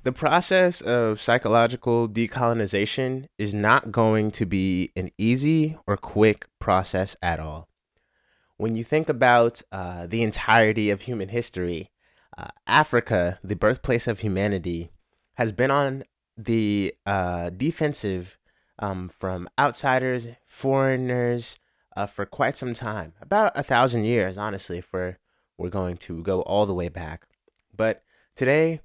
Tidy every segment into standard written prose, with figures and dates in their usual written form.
The process of psychological decolonization is not going to be an easy or quick process at all. When you think about the entirety of human history, Africa, the birthplace of humanity, has been on the defensive from outsiders, foreigners, for quite some time. About 1,000 years, honestly, if we're going to go all the way back. But today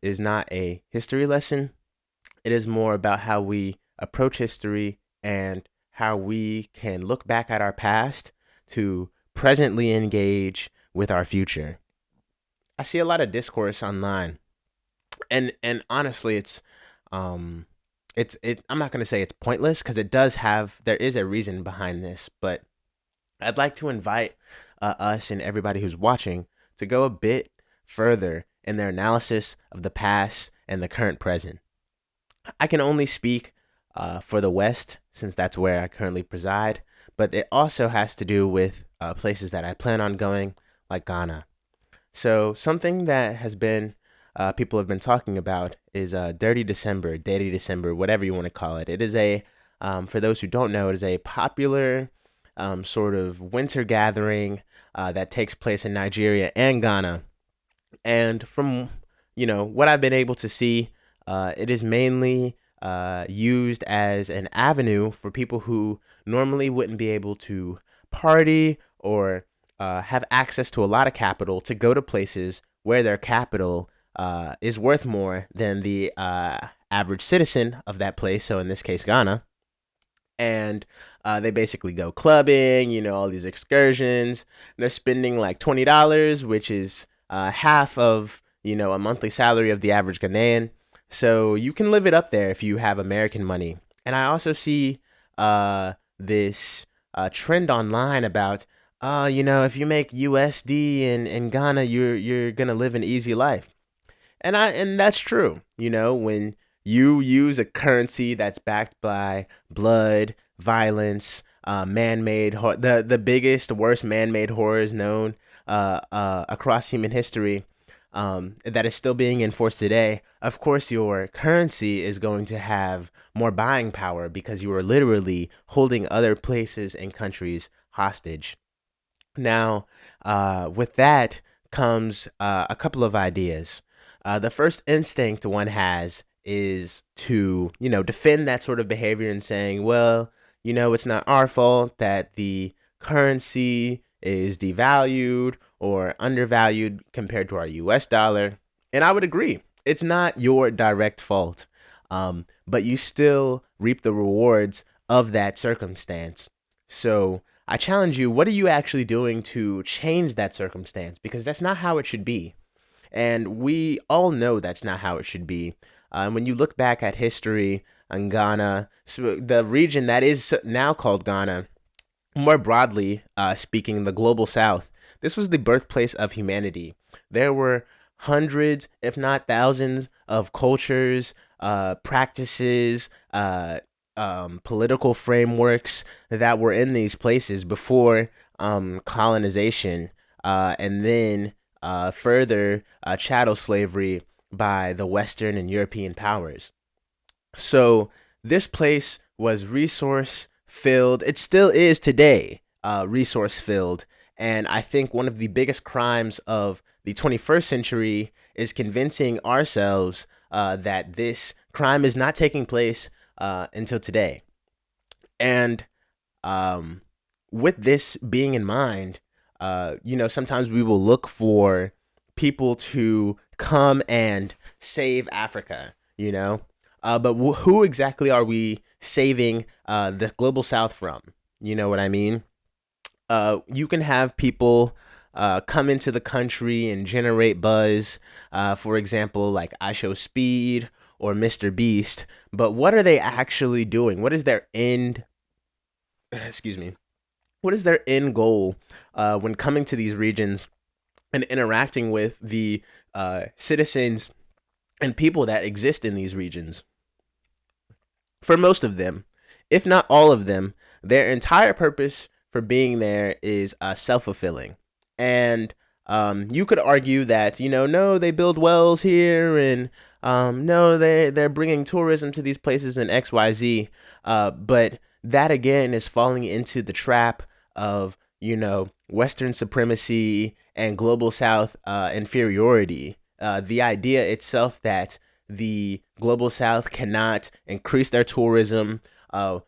is not a history lesson. It is more about how we approach history and how we can look back at our past to presently engage with our future. I see a lot of discourse online, and honestly, um I'm not going to say it's pointless because there is a reason behind this, but I'd like to invite us and everybody who's watching to go a bit further in their analysis of the past and the current present. I can only speak for the West since that's where I currently preside, but it also has to do with places that I plan on going, like Ghana. So, something that has been people have been talking about is Dirty December, whatever you want to call it. It is for those who don't know, it is a popular sort of winter gathering that takes place in Nigeria and Ghana. And from what I've been able to see, it is mainly used as an avenue for people who normally wouldn't be able to party or have access to a lot of capital to go to places where their capital is worth more than the average citizen of that place. So in this case, Ghana. And they basically go clubbing, all these excursions. They're spending like $20, which is half of, a monthly salary of the average Ghanaian. So you can live it up there if you have American money. And I also see this trend online about, if you make USD in Ghana, you're gonna live an easy life. And that's true. When you use a currency that's backed by blood, violence, man-made the biggest, worst man-made horrors known across human history, that is still being enforced today. Of course, your currency is going to have more buying power because you are literally holding other places and countries hostage. Now, with that comes a couple of ideas. The first instinct one has is to, defend that sort of behavior and saying, well, it's not our fault that the currency is devalued or undervalued compared to our US dollar. And I would agree, it's not your direct fault, but you still reap the rewards of that circumstance. So I challenge you, what are you actually doing to change that circumstance? Because that's not how it should be. And we all know that's not how it should be. When you look back at history in Ghana, so the region that is now called Ghana, more broadly speaking, the global South, this was the birthplace of humanity. There were hundreds, if not thousands, of cultures, practices, political frameworks that were in these places before colonization, and then further chattel slavery by the Western and European powers. So this place was resource filled. It still is today resource filled. And I think one of the biggest crimes of the 21st century is convincing ourselves that this crime is not taking place until today. And with this being in mind, sometimes we will look for people to come and save Africa, but who exactly are we saving the global South from? You know what I mean? You can have people come into the country and generate buzz, for example, like I Show Speed or Mr. Beast, but what are they actually doing? What is their end? Excuse me. What is their end goal when coming to these regions and interacting with the citizens and people that exist in these regions? For most of them, if not all of them, their entire purpose for being there is self-fulfilling. And you could argue that, no, they build wells here and no, they're bringing tourism to these places in XYZ. But that again is falling into the trap of, Western supremacy and global South inferiority. The idea itself that the global South cannot increase their tourism,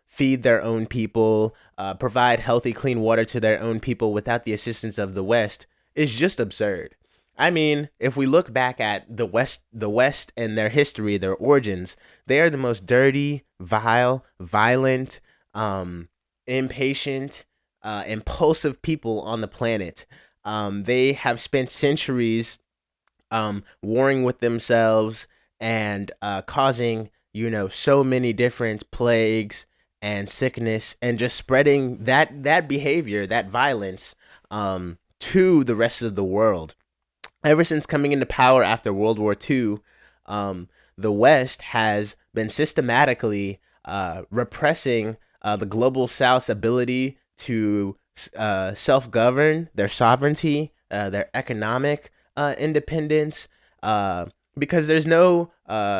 feed their own people, provide healthy, clean water to their own people without the assistance of the West is just absurd. I mean, if we look back at the West and their history, their origins, they are the most dirty, vile, violent, impatient, impulsive people on the planet. They have spent centuries warring with themselves and causing, so many different plagues and sickness, and just spreading that behavior, that violence, to the rest of the world. Ever since coming into power after World War II, the West has been systematically repressing the global South's ability to self govern, their sovereignty, their economic independence, because there's no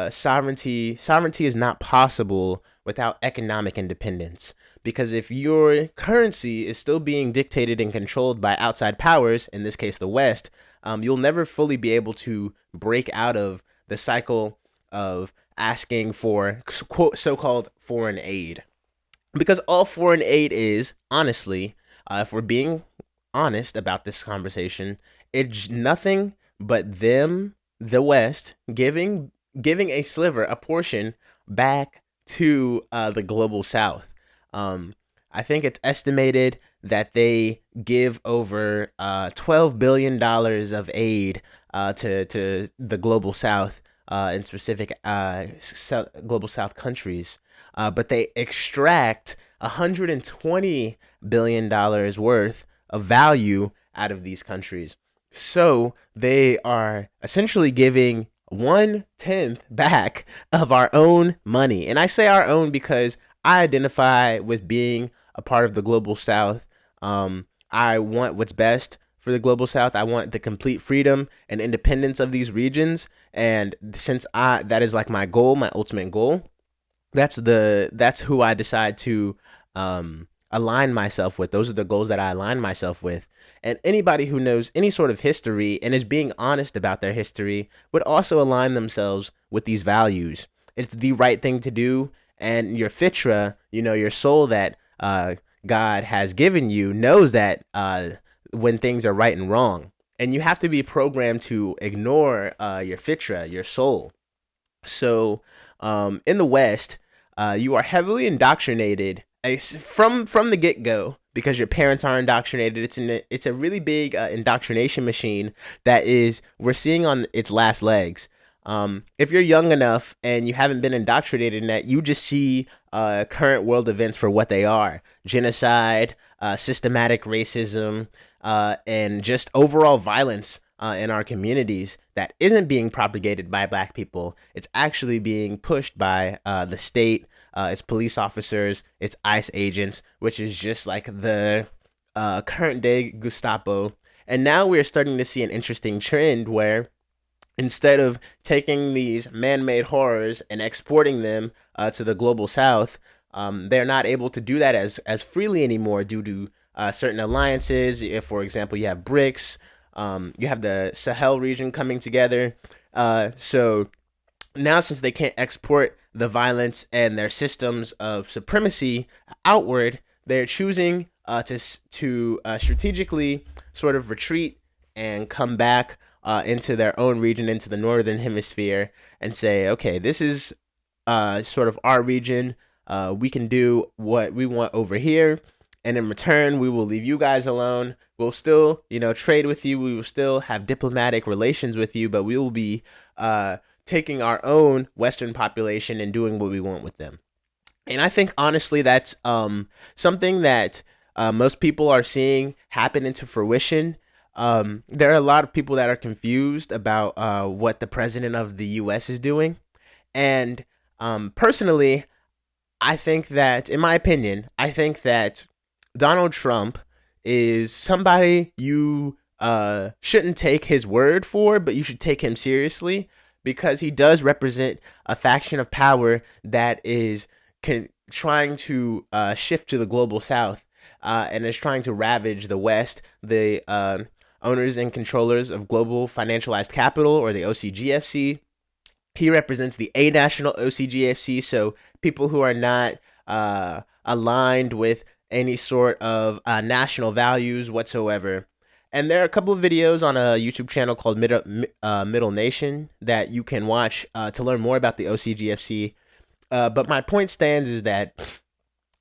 sovereignty. Sovereignty is not possible without economic independence. Because if your currency is still being dictated and controlled by outside powers, in this case the West, you'll never fully be able to break out of the cycle of asking for quote so-called foreign aid. Because all foreign aid is, honestly, if we're being honest about this conversation, it's nothing but them, the West, giving a sliver, a portion, back to the global South. I think it's estimated that they give over $12 billion of aid to the global South, in specific global South countries, but they extract $120 billion worth of value out of these countries. So they are essentially giving 1/10 back of our own money. And I say our own because I identify with being a part of the global South. I want what's best for the global South. I want the complete freedom and independence of these regions. And since that is like my goal, my ultimate goal, that's who I decide to align myself with. Those are the goals that I align myself with. And anybody who knows any sort of history and is being honest about their history would also align themselves with these values. It's the right thing to do. And your fitra, your soul that God has given you, knows that when things are right and wrong. And you have to be programmed to ignore your fitra, your soul. So in the West, you are heavily indoctrinated from the get-go, because your parents are indoctrinated. It's a really big indoctrination machine that we're seeing on its last legs. If you're young enough and you haven't been indoctrinated in that, you just see current world events for what they are: genocide, systematic racism, and just overall violence in our communities that isn't being propagated by Black people. It's actually being pushed by the state, its police officers, its ICE agents, which is just like the current day Gestapo. And now we're starting to see an interesting trend where, instead of taking these man-made horrors and exporting them to the global South, they're not able to do that as freely anymore due to certain alliances. If, for example, you have BRICS, you have the Sahel region coming together. So now, since they can't export the violence and their systems of supremacy outward, they're choosing to strategically sort of retreat and come back into their own region, into the northern hemisphere, and say, okay, this is sort of our region. We can do what we want over here, and in return, we will leave you guys alone. We'll still, trade with you. We will still have diplomatic relations with you, but we will be taking our own Western population and doing what we want with them. And I think, honestly, that's something that most people are seeing happen into fruition. There are a lot of people that are confused about what the president of the U.S. is doing. And personally, I think that, in my opinion, I think that Donald Trump is somebody you shouldn't take his word for, but you should take him seriously, because he does represent a faction of power that is trying to shift to the global south, and is trying to ravage the West. The owners and controllers of Global Financialized Capital, or the OCGFC. He represents the A national OCGFC, so people who are not aligned with any sort of national values whatsoever. And there are a couple of videos on a YouTube channel called Middle Nation that you can watch to learn more about the OCGFC. But my point stands is that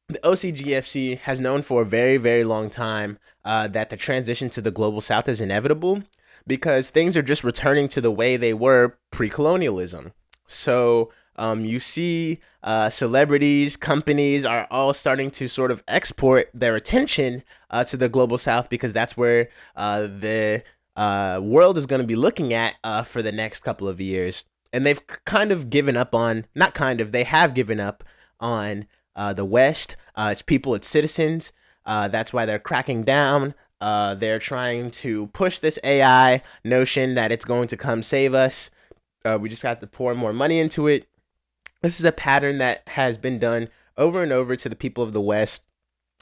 the OCGFC has known for a very, very long time that the transition to the global south is inevitable, because things are just returning to the way they were pre-colonialism. So you see celebrities, companies are all starting to sort of export their attention to the global south, because that's where the world is going to be looking at for the next couple of years. And they've kind of given up on, not kind of, they have given up on the West, its people, its citizens. That's why they're cracking down. They're trying to push this AI notion that it's going to come save us. We just have to pour more money into it. This is a pattern that has been done over and over to the people of the West.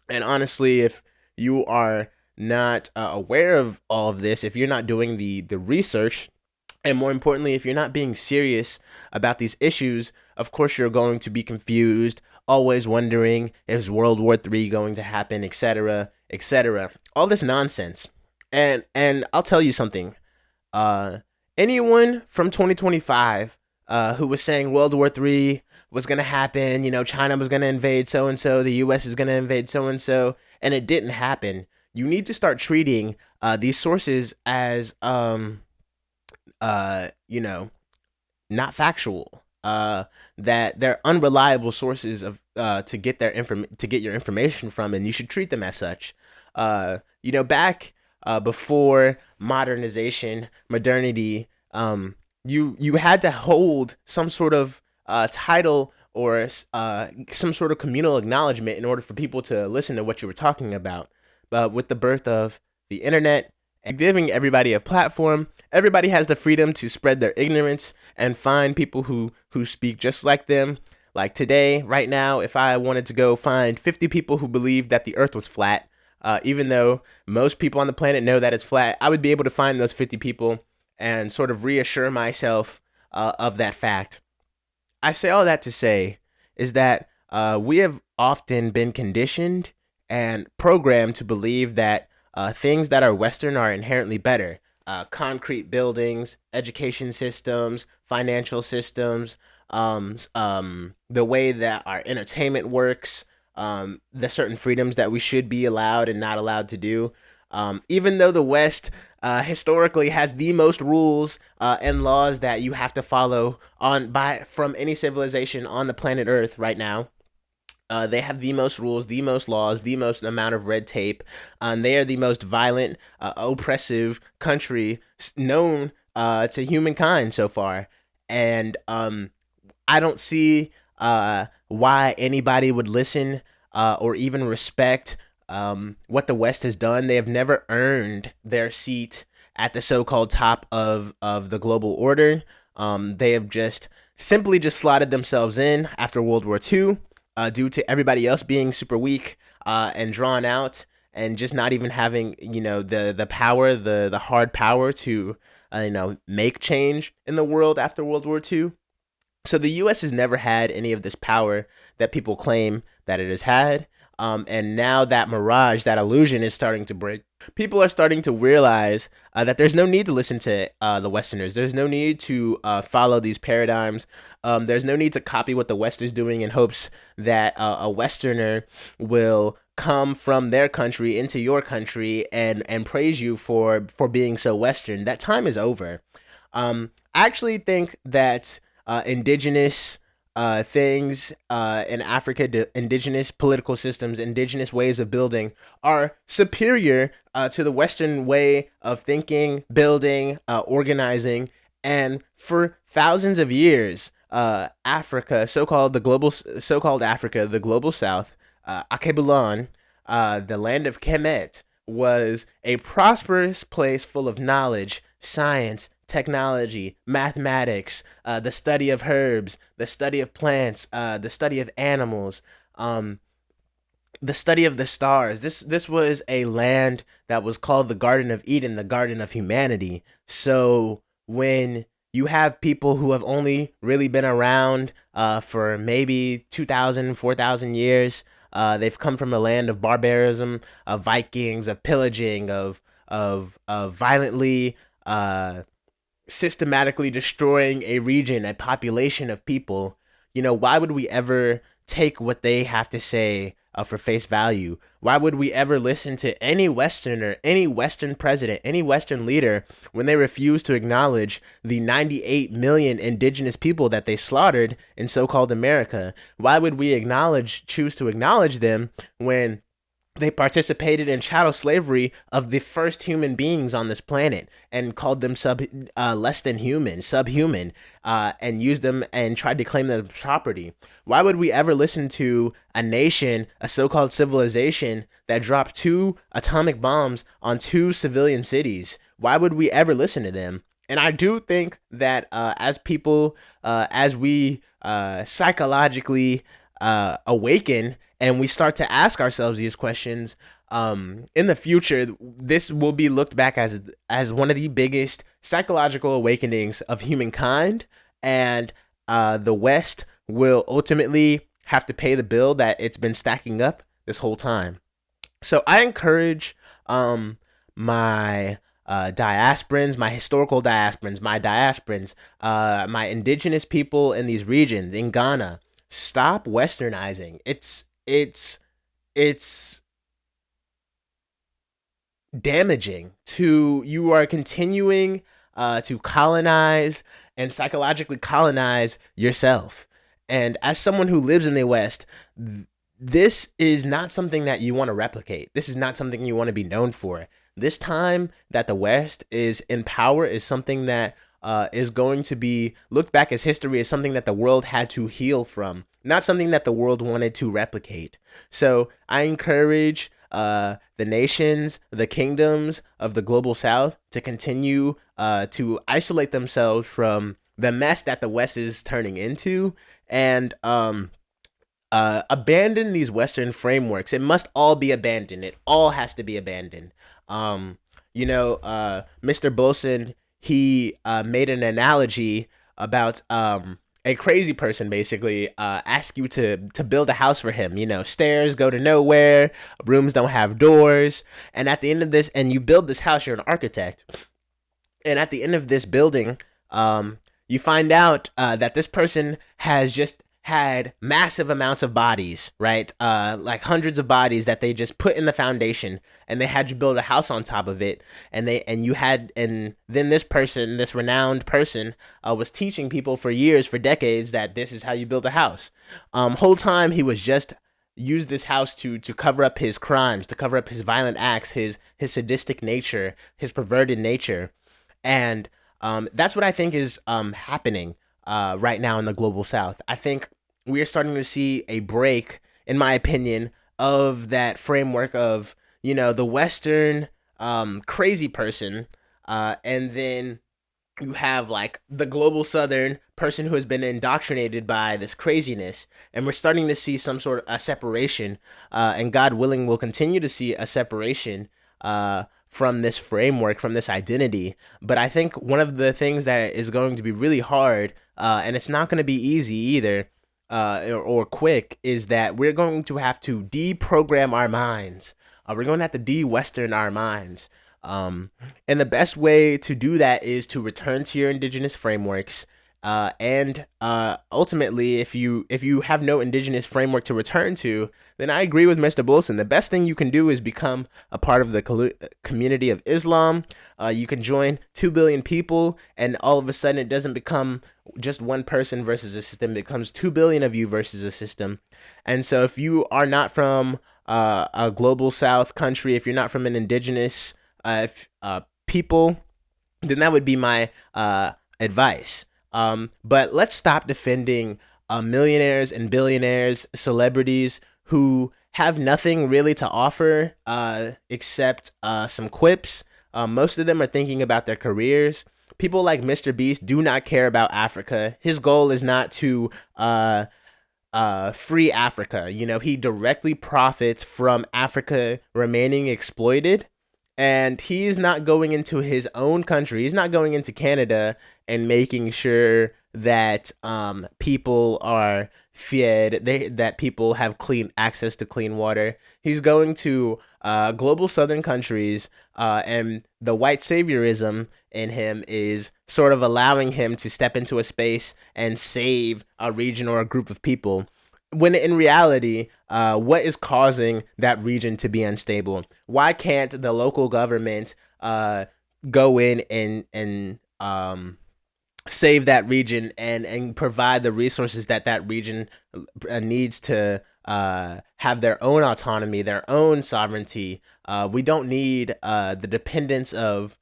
And honestly, if you are not aware of all of this, if you're not doing the research, and more importantly, if you're not being serious about these issues, of course you're going to be confused, always wondering, is World War III going to happen, etc., etc. All this nonsense. And I'll tell you something. Anyone from 2025 who was saying World War III was going to happen, China was going to invade so-and-so, the U.S. is going to invade so-and-so, and it didn't happen, you need to start treating these sources as, not factual. That they're unreliable sources of to get your information from, and you should treat them as such. Back before modernity, you had to hold some sort of title or some sort of communal acknowledgement in order for people to listen to what you were talking about. But with the birth of the internet and giving everybody a platform, everybody has the freedom to spread their ignorance and find people who speak just like them. Like today, right now, if I wanted to go find 50 people who believe that the earth was flat, even though most people on the planet know that it's flat, I would be able to find those 50 people and sort of reassure myself of that fact. I say all that to say is that we have often been conditioned and programmed to believe that things that are Western are inherently better. Concrete buildings, education systems, financial systems, the way that our entertainment works, the certain freedoms that we should be allowed and not allowed to do. Even though the West historically has the most rules and laws that you have to follow from any civilization on the planet Earth right now. They have the most rules, the most laws, the most amount of red tape. They are the most violent, oppressive country known to humankind so far. And I don't see why anybody would listen or even respect what the West has done. They have never earned their seat at the so-called top of the global order. They have simply slotted themselves in after World War II. Due to everybody else being super weak and drawn out, and just not even having the power, the hard power to make change in the world after World War II. So the U.S. has never had any of this power that people claim that it has had, and now that mirage, that illusion, is starting to break. People are starting to realize that there's no need to listen to the Westerners. There's no need to follow these paradigms. There's no need to copy what the West is doing in hopes that a Westerner will come from their country into your country and praise you for being so Western. That time is over. I actually think that indigenous things in Africa, indigenous political systems, indigenous ways of building are superior to the Western way of thinking, building, organizing. And for thousands of years, Africa, so-called Africa, the global South, Akebulan, the land of Kemet, was a prosperous place full of knowledge, science, technology, mathematics, the study of herbs, the study of plants, the study of animals, the study of the stars. This was a land that was called the Garden of Eden, the Garden of Humanity. So when you have people who have only really been around for maybe 2,000, 4,000 years, they've come from a land of barbarism, of Vikings, of pillaging, of violently, systematically destroying a region, a population of people. Why would we ever take what they have to say for face value? Why would we ever listen to any Westerner, any Western president, any Western leader when they refuse to acknowledge the 98 million indigenous people that they slaughtered in so-called America? Why would we choose to acknowledge them when they participated in chattel slavery of the first human beings on this planet and called them less than human, subhuman, and used them and tried to claim them as property? Why would we ever listen to a nation, a so-called civilization that dropped 2 atomic bombs on 2 civilian cities? Why would we ever listen to them? And I do think that as people, as we psychologically awaken and we start to ask ourselves these questions, in the future, this will be looked back as one of the biggest psychological awakenings of humankind, and the West will ultimately have to pay the bill that it's been stacking up this whole time. So I encourage my diasporans, my historical diasporans, my indigenous people in these regions, in Ghana, stop westernizing. It's damaging. You are continuing to colonize and psychologically colonize yourself. And as someone who lives in the West, this is not something that you want to replicate. This is not something you want to be known for. This time that the West is in power is something that is going to be looked back as history, as something that the world had to heal from, not something that the world wanted to replicate. So I encourage the nations, the kingdoms of the global South to continue to isolate themselves from the mess that the West is turning into, and abandon these Western frameworks. It must all be abandoned. It all has to be abandoned. Mr. Bolson, he made an analogy about a crazy person basically ask you to build a house for him. Stairs go to nowhere, rooms don't have doors, and at the end of this, and you build this house, you're an architect, and at the end of this building, you find out that this person has just had massive amounts of bodies, right? Like hundreds of bodies that they just put in the foundation, and they had you build a house on top of it. And then this renowned person, was teaching people for years, for decades, that this is how you build a house. Whole time he was just used this house to cover up his crimes, to cover up his violent acts, his sadistic nature, his perverted nature. And that's what I think is happening right now in the global South. I think we are starting to see a break, in my opinion, of that framework of, the Western crazy person, and then you have like the global Southern person who has been indoctrinated by this craziness, and we're starting to see some sort of a separation, and God willing, we'll continue to see a separation from this framework, from this identity. But I think one of the things that is going to be really hard, and it's not going to be easy either, or quick, is that we're going to have to deprogram our minds. We're going to have to de-Western our minds. And the best way to do that is to return to your indigenous frameworks. And ultimately, if you have no indigenous framework to return to, then I agree with Mr. Bolson. The best thing you can do is become a part of the community of Islam. You can join 2 billion people, and all of a sudden it doesn't become just one person versus a system. It becomes 2 billion of you versus a system. And so if you are not from a global South country, if you're not from an indigenous people, then that would be my advice. But let's stop defending millionaires and billionaires, celebrities who have nothing really to offer except some quips. Most of them are thinking about their careers. People like Mr. Beast do not care about Africa. His goal is not to free Africa. You know, he directly profits from Africa remaining exploited, and he is not going into his own country. He's not going into Canada and making sure that people are fed, that people have clean access to clean water. He's going to global southern countries, and the white saviorism in him is sort of allowing him to step into a space and save a region or a group of people, when in reality, what is causing that region to be unstable? Why can't the local government go in and save that region and provide the resources that that region needs to have their own autonomy, their own sovereignty? We don't need the dependence of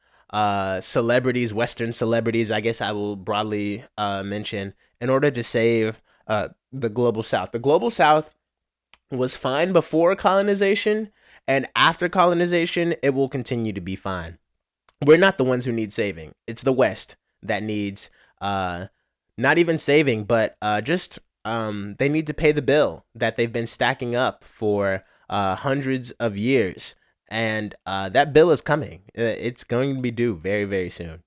celebrities, Western celebrities, I guess I will broadly mention, in order to save the global South. The global South was fine before colonization, and after colonization, it will continue to be fine. We're not the ones who need saving. It's the West that needs not even saving, but just they need to pay the bill that they've been stacking up for hundreds of years. And that bill is coming. It's going to be due very, very soon.